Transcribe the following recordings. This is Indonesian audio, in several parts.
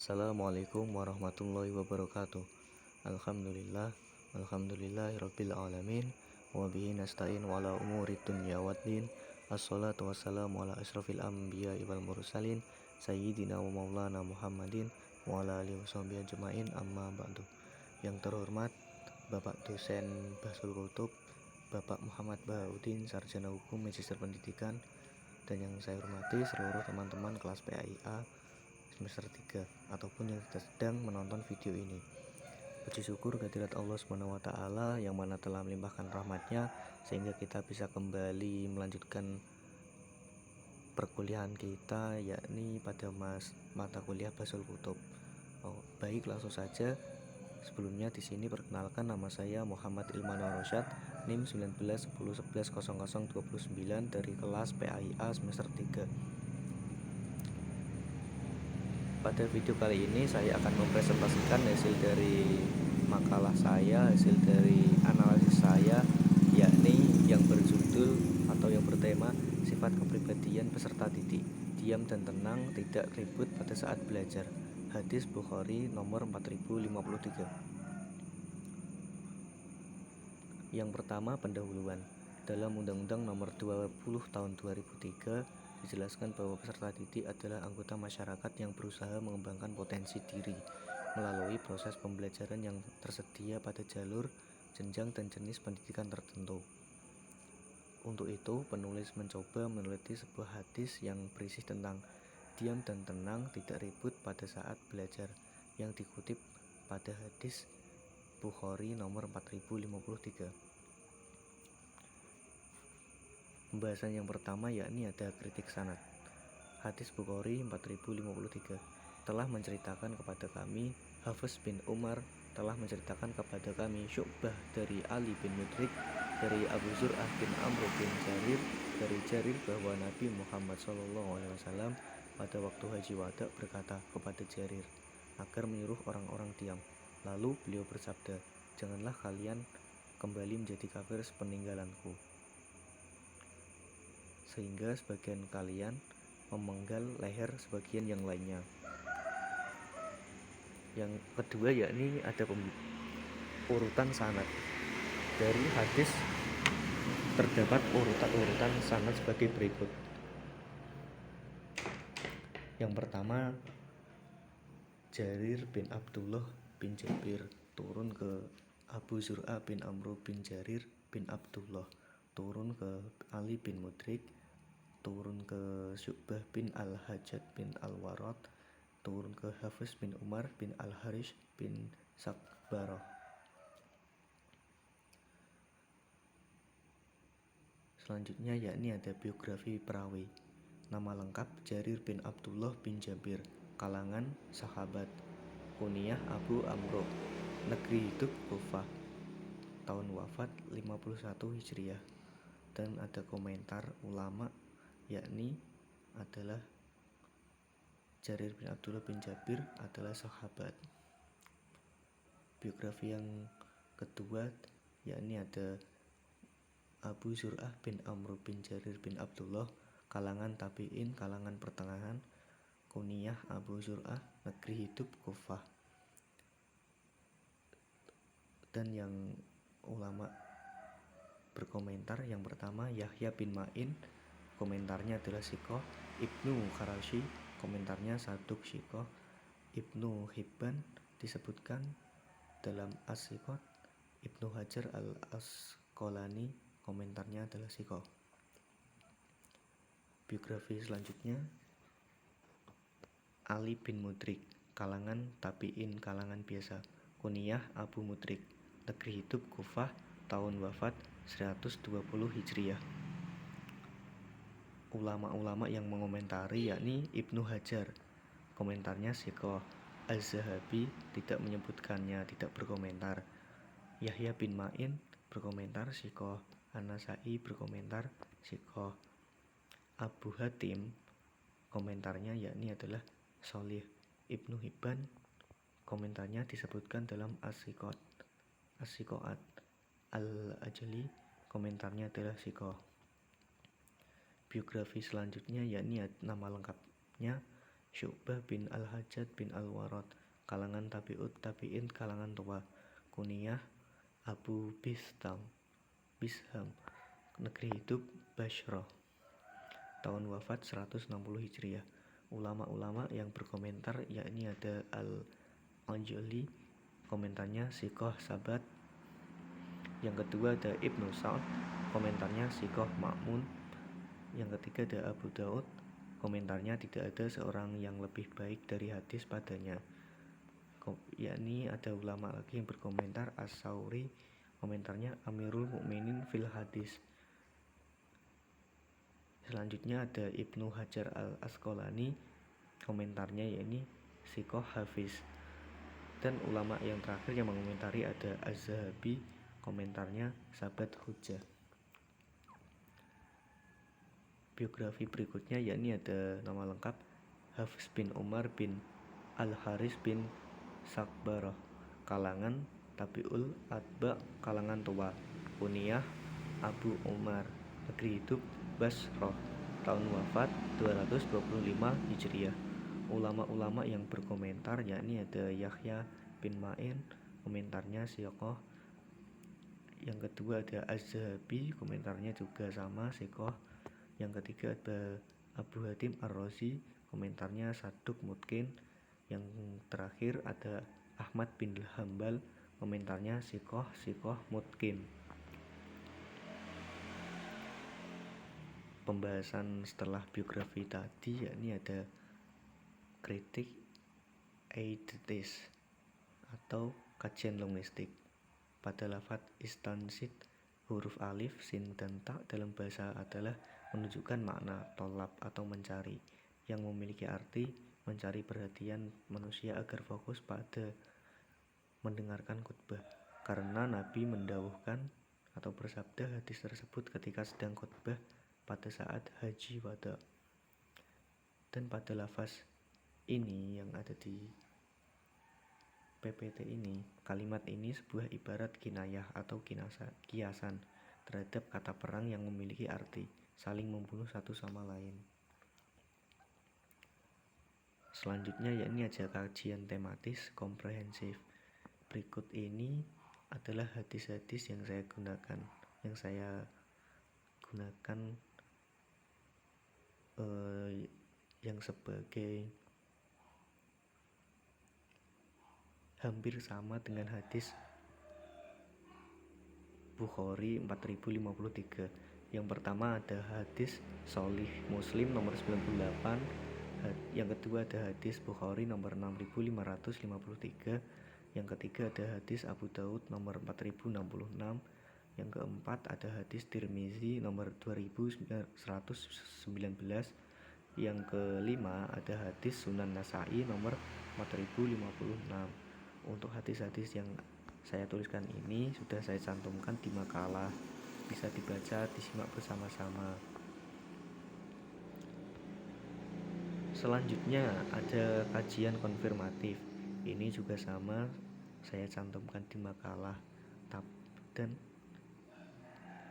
Assalamualaikum warahmatullahi wabarakatuh. Alhamdulillah, alhamdulillahirabbil alamin, wa bihi nasta'in wa ala umuri dunya waddin. Assalatu wassalamu ala asyrafil anbiya'i wal mursalin, sayyidina wa maulana Muhammadin wa ala alihi washabihi ajmain, amma ba'du. Yang terhormat Bapak dosen Bahsul Kutub, Bapak Muhammad Bahaudin, Sarjana Hukum Magister Pendidikan, dan yang saya hormati seluruh teman-teman kelas PAIA semester 3 ataupun yang sedang menonton video ini. Puji syukur kehadirat Allah SWT yang mana telah melimpahkan rahmatnya sehingga kita bisa kembali melanjutkan perkuliahan kita, yakni pada mata kuliah Bahsul Kutub. Baik, langsung saja. Sebelumnya di sini perkenalkan, nama saya Muhammad Ilman Warosyad, NIM 1910110029 dari kelas PAIA semester 3. Pada video kali ini saya akan mempresentasikan hasil dari makalah saya, hasil dari analisis saya, yakni yang berjudul atau yang bertema sifat kepribadian peserta didik, diam dan tenang, tidak ribut pada saat belajar. Hadis Bukhari nomor 4053. Yang pertama, pendahuluan. Dalam Undang-Undang nomor 20 tahun 2003 dijelaskan bahwa peserta didik adalah anggota masyarakat yang berusaha mengembangkan potensi diri melalui proses pembelajaran yang tersedia pada jalur, jenjang, dan jenis pendidikan tertentu. Untuk itu, penulis mencoba meneliti sebuah hadis yang berisi tentang diam dan tenang, tidak ribut pada saat belajar, yang dikutip pada hadis Bukhari nomor 4053. Pembahasan yang pertama yakni ada kritik sanad. Hadis Bukhari 4053 telah menceritakan kepada kami, Hafiz bin Umar telah menceritakan kepada kami, Syu'bah dari Ali bin Mudrik, dari Abu Zur'ah bin Amr bin Jarir, dari Jarir bahwa Nabi Muhammad SAW pada waktu Haji Wada berkata kepada Jarir agar menyuruh orang-orang diam. Lalu beliau bersabda, janganlah kalian kembali menjadi kafir sepeninggalanku, sehingga sebagian kalian memenggal leher sebagian yang lainnya. Yang kedua yakni ada urutan sanad. Dari hadis terdapat urutan sanad sebagai berikut. Yang pertama, Jarir bin Abdullah bin Jabir turun ke Abu Zur'ah bin Amr bin Jarir bin Abdullah, turun ke Ali bin Mudrik, turun ke Syu'bah bin Al-Hajjaj bin Al-Warad, turun ke Hafiz bin Umar bin Al-Harish bin Sakbarah. Selanjutnya yakni ada biografi perawi. Nama lengkap Jarir bin Abdullah bin Jabir, kalangan sahabat, kunyah Abu Amro, negeri hidup Kufah, tahun wafat 51 Hijriah. Dan ada komentar ulama yakni adalah Jarir bin Abdullah bin Jabir adalah sahabat. Biografi yang kedua yakni ada Abu Zur'ah bin Amr bin Jarir bin Abdullah, kalangan tabi'in, kalangan pertengahan, kunyah Abu Zur'ah, negeri hidup Kufah. Dan yang ulama berkomentar, yang pertama Yahya bin Ma'in, komentarnya adalah Sikoh. Ibnu Kharashi, komentarnya Saduk Sikoh. Ibnu Hibban disebutkan dalam As-Sikot. Ibnu Hajar Al-Asqalani, komentarnya adalah Sikoh. Biografi selanjutnya Ali bin Mudrik, kalangan tabi'in, kalangan biasa, kunyah Abu Mudrik, negeri hidup Kufah, tahun wafat 120 Hijriah. Ulama-ulama yang mengomentari yakni Ibnu Hajar, komentarnya Sikoh. Az-Zahabi tidak menyebutkannya, tidak berkomentar. Yahya bin Ma'in berkomentar Sikoh. An-Nasai berkomentar Sikoh. Abu Hatim komentarnya yakni adalah Sholih. Ibnu Hibban komentarnya disebutkan dalam As-Sikot. As-Sikoat. Al-Ajli komentarnya adalah Sikoh. Biografi selanjutnya yakni nama lengkapnya Syu'bah bin Al-Hajjaj bin Al-Warad, kalangan tabi'ut tabi'in kalangan tua. Kunyah Abu Bisham, negeri hidup Bashrah, tahun wafat 160 Hijriah. Ulama-ulama yang berkomentar yakni ada Al-Anjali, komentarnya Sikoh Sabat. Yang kedua ada Ibnu Sa'd, komentarnya Sikoh Ma'mun. Yang ketiga ada Abu Daud, komentarnya tidak ada seorang yang lebih baik dari hadis padanya. Yakni ada ulama lagi yang berkomentar As-Sauri, komentarnya Amirul Mukminin fil hadis. Selanjutnya ada Ibnu Hajar Al-Asqalani, komentarnya yakni Sikoh Hafiz. Dan ulama yang terakhir yang mengomentari ada Az-Zahabi, komentarnya Sabat Hujjah. Biografi berikutnya yakni ada nama lengkap Hafiz bin Umar bin Al-Haris bin Sakbarah, kalangan Tabi'ul Atba, kalangan tua. Kunyah Abu Umar, negeri hidup Basrah, tahun wafat 225 Hijriah. Ulama-ulama yang berkomentar yakni ada Yahya bin Ma'in, komentarnya Sikoh. Yang kedua ada Az-Zahabi, komentarnya juga sama Sikoh. Yang ketiga ada Abu Hatim Ar-Razi, komentarnya Saduk Mutkin. Yang terakhir ada Ahmad bin Hambal, komentarnya Sikoh Mutkin. Pembahasan setelah biografi tadi yakni ada kritik eidetis atau kajian linguistik. Pada lafaz istansid, huruf alif, sin, dan ta dalam bahasa adalah menunjukkan makna tolab atau mencari, yang memiliki arti mencari perhatian manusia agar fokus pada mendengarkan khutbah. Karena Nabi mendawuhkan atau bersabda hadis tersebut ketika sedang khutbah pada saat haji wada. Dan pada lafaz ini yang ada di PPT ini, kalimat ini sebuah ibarat kinayah atau kiasan terhadap kata perang yang memiliki arti saling membunuh satu sama lain. Selanjutnya yakni ada kajian tematis komprehensif. Berikut ini adalah hadis-hadis yang saya gunakan yang sebagai hampir sama dengan hadis Bukhari 4053. Yang pertama ada hadis Sahih Muslim nomor 98. Yang kedua ada hadis Bukhari nomor 6553. Yang ketiga ada hadis Abu Daud nomor 4066. Yang keempat ada hadis Tirmizi nomor 2119. Yang kelima ada hadis Sunan Nasa'i nomor 4056. Untuk hadis-hadis yang saya tuliskan ini sudah saya cantumkan di makalah, bisa dibaca, disimak bersama-sama. Selanjutnya ada kajian konfirmatif. Ini juga sama, saya cantumkan di makalah. Dan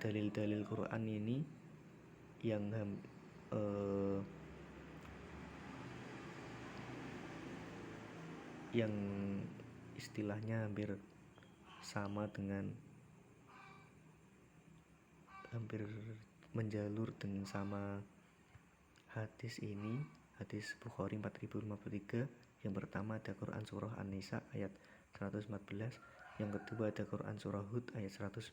dalil-dalil Quran ini yang istilahnya hampir menjalur dengan sama hadis ini, hadis Bukhari 4053. Yang pertama ada Quran surah An-Nisa ayat 114. Yang kedua ada Quran surah Hud ayat 119.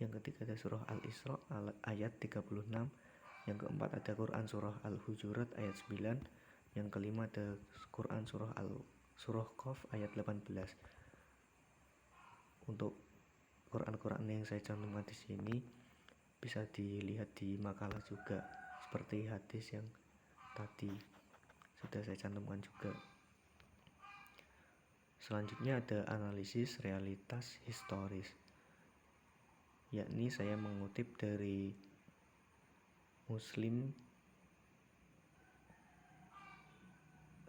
Yang ketiga ada surah Al-Isra ayat 36. Yang keempat ada Quran surah Al-Hujurat ayat 9. Yang kelima ada Quran surah Qaf ayat 18. Untuk Quran yang saya cantumkan di sini bisa dilihat di makalah juga, seperti hadis yang tadi sudah saya cantumkan juga. Selanjutnya ada analisis realitas historis, yakni saya mengutip dari Muslim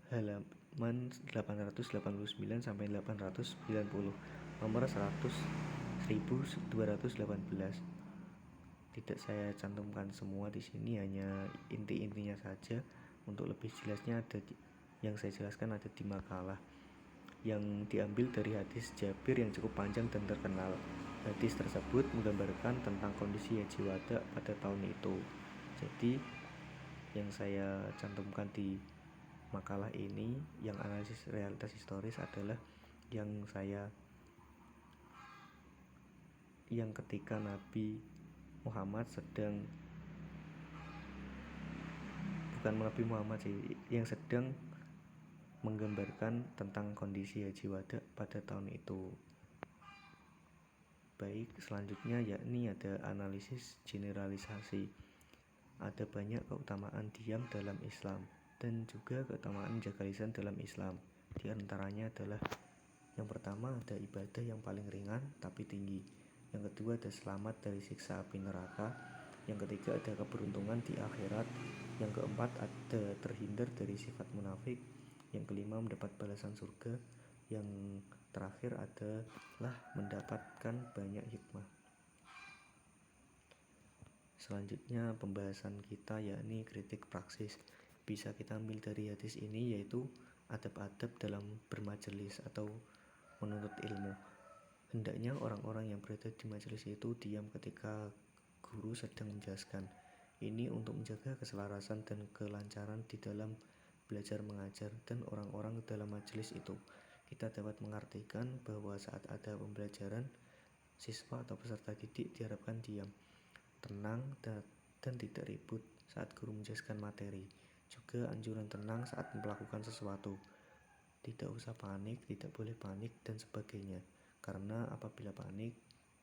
halaman 889 sampai 890, nomor 1218. Tidak saya cantumkan semua di sini, hanya inti-intinya saja. Untuk lebih jelasnya yang saya jelaskan ada di makalah yang diambil dari hadis Jabir yang cukup panjang dan terkenal. Hadis tersebut menggambarkan tentang kondisi Haji Wada pada tahun itu. Jadi yang saya cantumkan di makalah ini yang analisis realitas historis adalah yang ketika Nabi Muhammad yang sedang menggambarkan tentang kondisi Haji Wada pada tahun itu. Baik, selanjutnya yakni ada analisis generalisasi. Ada banyak keutamaan diam dalam Islam dan juga keutamaan menjaga lisan dalam Islam. Di antaranya adalah yang pertama ada ibadah yang paling ringan tapi tinggi. Yang kedua ada selamat dari siksa api neraka. Yang ketiga ada keberuntungan di akhirat. Yang keempat ada terhindar dari sifat munafik. Yang kelima mendapat balasan surga. Yang terakhir adalah mendapatkan banyak hikmah. Selanjutnya pembahasan kita yakni kritik praksis. Bisa kita ambil dari hadis ini yaitu adab-adab dalam bermajelis atau menuntut ilmu. Hendaknya orang-orang yang berada di majelis itu diam ketika guru sedang menjelaskan. Ini untuk menjaga keselarasan dan kelancaran di dalam belajar mengajar dan orang-orang dalam majelis itu. Kita dapat mengartikan bahwa saat ada pembelajaran, siswa atau peserta didik diharapkan diam, tenang, dan tidak ribut saat guru menjelaskan materi. Juga anjuran tenang saat melakukan sesuatu. Tidak usah panik, tidak boleh panik, dan sebagainya. Karena apabila panik,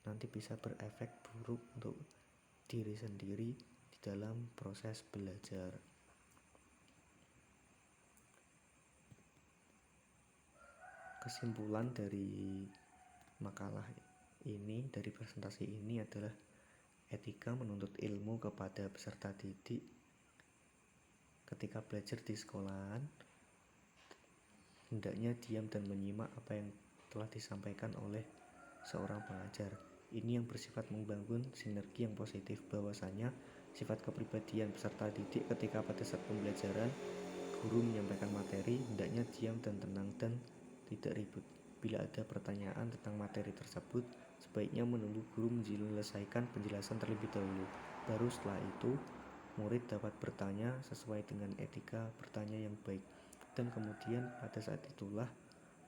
nanti bisa berefek buruk untuk diri sendiri di dalam proses belajar. Kesimpulan dari makalah ini, dari presentasi ini adalah etika menuntut ilmu kepada peserta didik ketika belajar di sekolahan. Hendaknya diam dan menyimak apa yang telah disampaikan oleh seorang pengajar. Ini yang bersifat membangun sinergi yang positif, bahwasanya sifat kepribadian peserta didik ketika pada saat pembelajaran guru menyampaikan materi hendaknya diam dan tenang dan tidak ribut. Bila ada pertanyaan tentang materi tersebut, sebaiknya menunggu guru menyelesaikan penjelasan terlebih dahulu. Baru setelah itu, murid dapat bertanya sesuai dengan etika bertanya yang baik. Dan kemudian pada saat itulah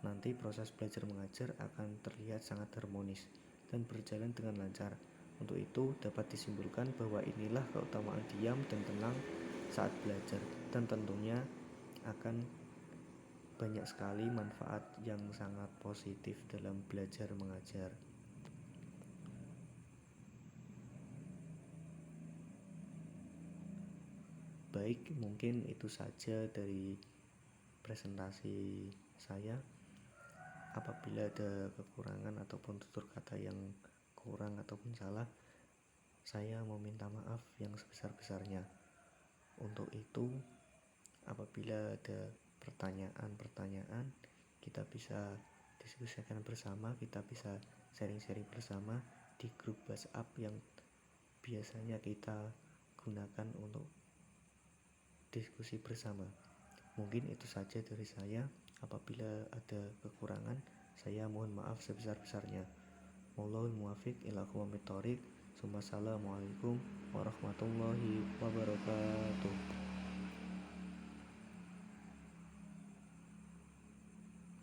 nanti proses belajar mengajar akan terlihat sangat harmonis dan berjalan dengan lancar. Untuk itu dapat disimpulkan bahwa inilah keutamaan diam dan tenang saat belajar, dan tentunya akan banyak sekali manfaat yang sangat positif dalam belajar mengajar. Baik, mungkin itu saja dari presentasi saya. Apabila ada kekurangan ataupun tutur kata yang kurang ataupun salah, saya mau minta maaf yang sebesar-besarnya. Untuk itu, apabila ada pertanyaan-pertanyaan, kita bisa diskusikan bersama, kita bisa sharing-sharing bersama di grup WhatsApp yang biasanya kita gunakan untuk diskusi bersama. Mungkin itu saja dari saya. Apabila ada kekurangan, saya mohon maaf sebesar-besarnya. Wallahul muwaffiq ila aqwamit thoriq. Assalamualaikum warahmatullahi wabarakatuh.